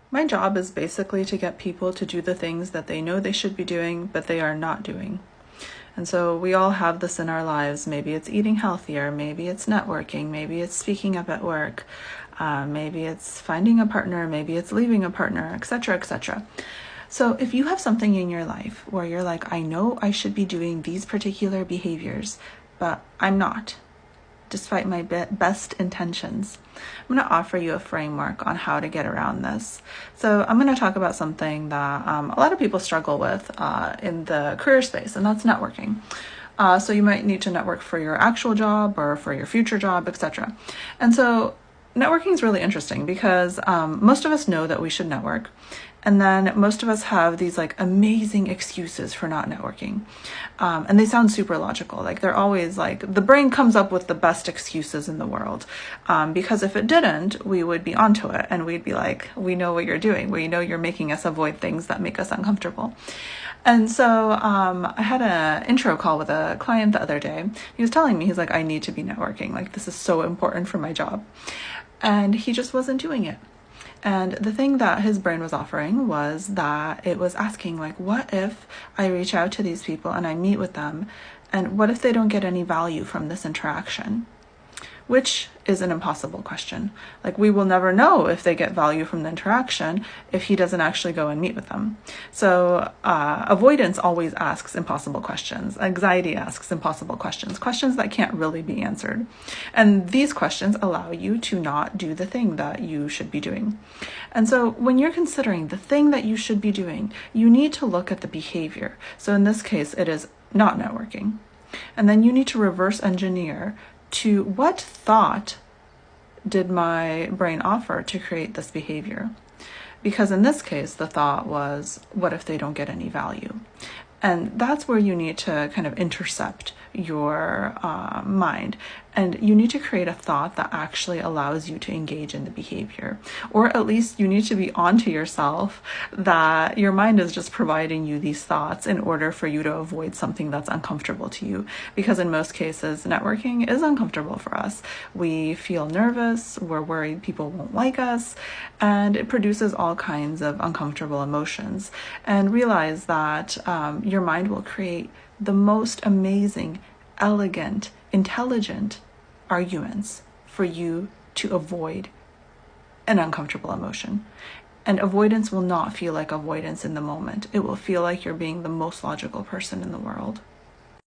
My job is basically to get people to do the things that they know they should be doing, but they are not doing. And so we all have this in our lives. Maybe it's eating healthier, maybe it's networking, maybe it's speaking up at work, maybe it's finding a partner, maybe it's leaving a partner, etc., etc. So if you have something in your life where you're like, I know I should be doing these particular behaviors, but I'm not, despite my best intentions, I'm going to offer you a framework on how to get around this. So I'm going to talk about something that a lot of people struggle with in the career space, and that's networking. So you might need to network for your actual job or for your future job, etc. And so networking is really interesting because most of us know that we should network. And then most of us have these like amazing excuses for not networking. And they sound super logical. Like they're always like, the brain comes up with the best excuses in the world. Because if it didn't, we would be onto it and we'd be like, we know what you're doing. We know you're making us avoid things that make us uncomfortable. And so I had an intro call with a client the other day. He was telling me, he's like, I need to be networking. Like this is so important for my job. And he just wasn't doing it. And the thing that his brain was offering was that it was asking, like, what if I reach out to these people and I meet with them? And what if they don't get any value from this interaction? Which is an impossible question. Like, we will never know if they get value from the interaction if he doesn't actually go and meet with them. So avoidance always asks impossible questions. Anxiety asks impossible questions, questions that can't really be answered. And these questions allow you to not do the thing that you should be doing. And so when you're considering the thing that you should be doing, you need to look at the behavior. So in this case, it is not networking. And then you need to reverse engineer to what thought did my brain offer to create this behavior? Because in this case, the thought was, what if they don't get any value? And that's where you need to kind of intercept your mind. And you need to create a thought that actually allows you to engage in the behavior. Or at least you need to be onto yourself that your mind is just providing you these thoughts in order for you to avoid something that's uncomfortable to you. Because in most cases, networking is uncomfortable for us. We feel nervous, we're worried people won't like us, and it produces all kinds of uncomfortable emotions. And realize that your mind will create the most amazing, elegant, intelligent arguments for you to avoid an uncomfortable emotion. And avoidance will not feel like avoidance in the moment. It will feel like you're being the most logical person in the world.